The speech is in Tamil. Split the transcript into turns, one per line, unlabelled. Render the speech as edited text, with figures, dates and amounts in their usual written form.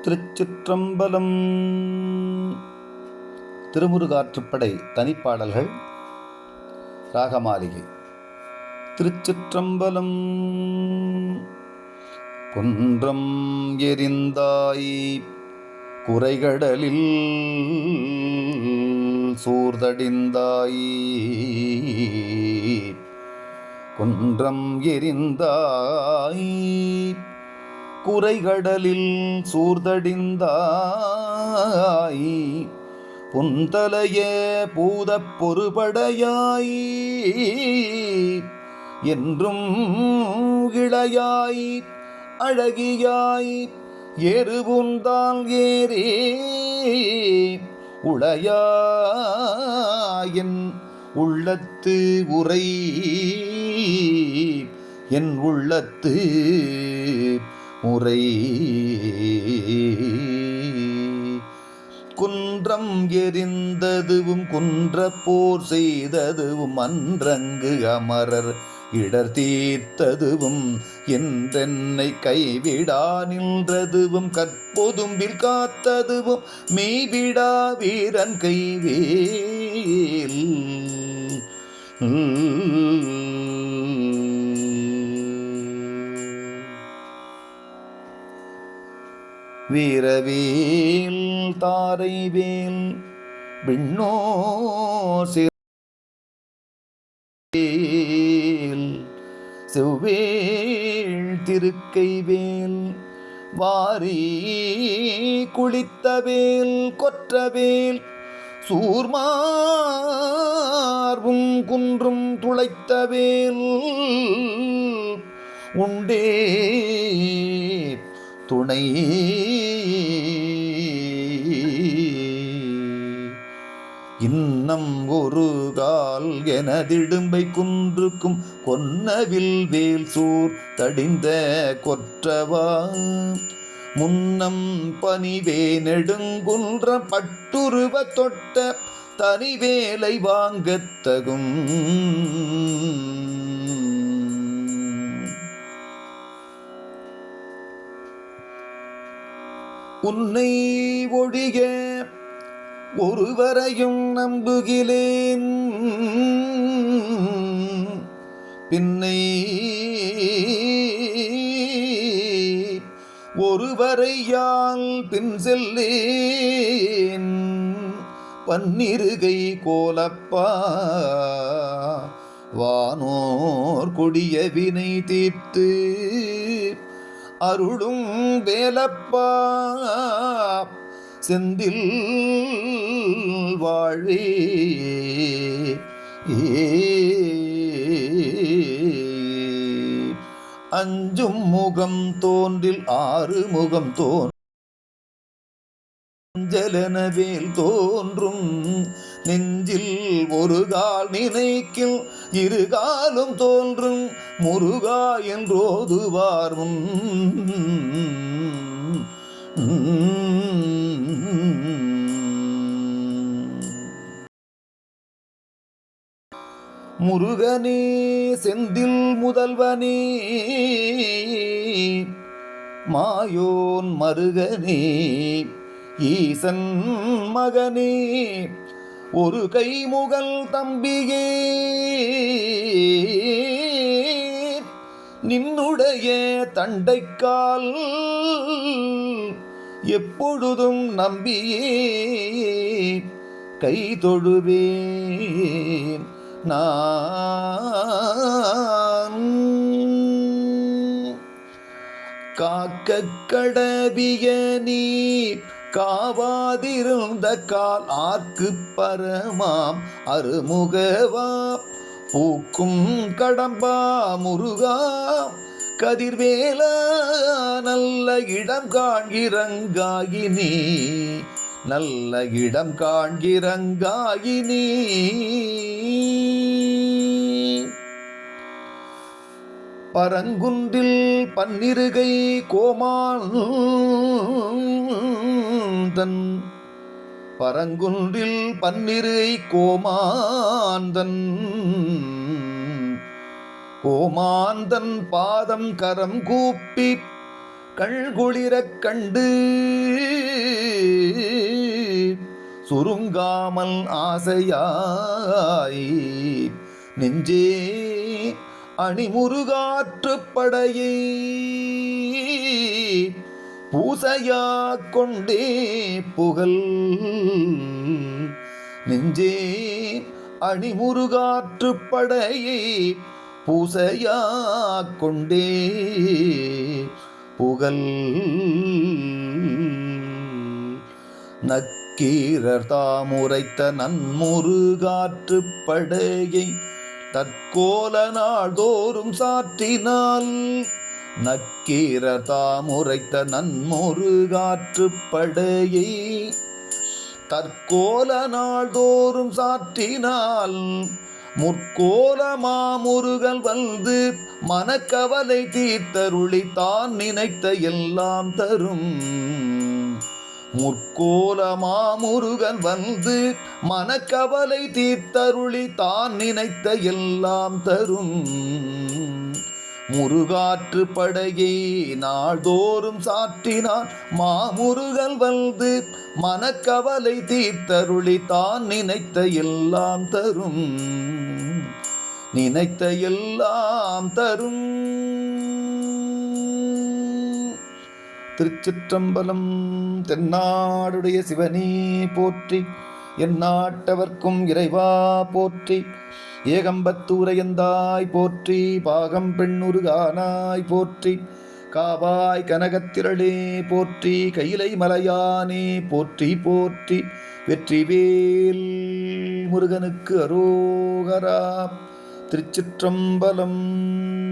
திருச்சிற்றம்பலம். திருமுருகாற்றுப்படை தனிப்பாடல்கள். ராகமாளிகை. திருச்சிற்றம்பலம். குன்றம் எரிந்தாய் குறைகடலில் சூர்தடிந்தாய், குன்றம் எரிந்தாய் குறைகடலில் சூர்தடிந்தாய், புந்தலைய பூதப் பொறுபடையாய் என்றும் இளையாய் அழகியாய் எருவுந்தால் ஏறே உளையாயன் உள்ளத்து உரை, என் உள்ளத்து முறை. குன்றம் எரிந்ததுவும் குன்ற போர் செய்ததுவும் அன்றங்கு அமரர் இடர் தீர்த்ததுவும் என்றென்னை கைவிடா நின்றதுவும் கற்பொதும்பில் காத்ததுவும் மெய்விடா வீரன் கைவேல். வீரவேல் தாரைவேல் விண்ணோர் சிறவேல் செவ்வேள் திருக்கைவேல் வாரி குளித்தவேல் கொற்றவேல் சூர்மார்வும் குன்றும் துளைத்தவேல் உண்டே துணை. இன்னம் ஒரு கால் எனதிடும்பை குன்றுக்கும் கொன்னவில் வேல் சூர் தடிந்த கொற்றவா, முன்னம் பனிவே நெடுங்குன்ற பட்டுருவ தொட்ட தனிவேலை வாங்கத்தகும். உன்னை ஒழிய ஒருவரையும் நம்புகிலேன், பின்னை ஒருவரையால் பின் செல்லேன். பன்னிருகை கோலப்பா வானோர் கொடிய வினை தீர்த்து அருளும் வேலப்பா செந்தில் வாழே. அஞ்சும் முகம் தோன்றில் ஆறு முகம் தோன்றலெனவேல் தோன்றும் நெஞ்சில் ஒரு கால் நினைக்கில் இரு காலும் தோன்றும் முருகா என்றோதுவார் முன். முருகனே செந்தில் முதல்வனே மாயோன் மருகனே ஈசன் மகனே ஒரு கைமுகல் தம்பியே, நின்னுடைய தண்டைக்கால் எப்பொழுதும் நம்பியே கை தொழுவேன் நான். காக்க கடவிய நீ காவாதிருந்த கால் ஆர்க்கு பரமாம் அருமுகவா, பூக்கும் கடம்பா முருகா கதிர்வேலா நல்ல இடம் காண்கிறங்காயினி, நல்ல இடம் காண்கிறங்காயினி. பரங்குன்றில் பன்னிருகை கோமாந்தன், பரங்குன்றில் பன்னிருகை கோமாந்தன், கோமாந்தன் பாதம் கரம் கூப்பி கள்குளிரக் கண்டு சுருங்காமல் ஆசையாய் நெஞ்சே அணிமுருகாற்றுப் படையை பூசையாக் கொண்டே புகழ் நெஞ்சே அணிமுருகாற்றுப் படையை பூசையாக் கொண்டே புகழ் நக்கீரர் தாமுரைத்த நன்முருகாற்றுப் படையை தற்கோல நாள்தோறும் சாற்றினால் நக்கீரர் தாமுரைத்த நன்முருகாற்றுப் படையை தற்கோல நாள்தோறும் சாற்றினால் முற்கோல மாமுருகல் வந்து மனக்கவலை தீர்த்தருளி தான் நினைத்த எல்லாம் தரும் முற்கோல மாமுருகன் வந்து மனக்கவலை தீர்த்தருளி தான் நினைத்த எல்லாம் தரும் முருகாற்று படையை நாள்தோறும் சாற்றினான் மாமுருகல் வந்து மனக்கவலை தீர்த்தருளி தான் நினைத்த எல்லாம் தரும் நினைத்த எல்லாம் தரும். திருச்சிற்றம்பலம். தென்னாடுடைய சிவனே போற்றி, எந்நாட்டவர்க்கும் இறைவா போற்றி, ஏகம்பத்தூரையந்தாய் போற்றி, பாகம் பெண்ணுருகானாய் போற்றி, காவாய் கனகத்திரளே போற்றி, கையிலை மலையானே போற்றி போற்றி, வெற்றிவேல் முருகனுக்கு அரோகரா. திருச்சிற்றம்பலம்.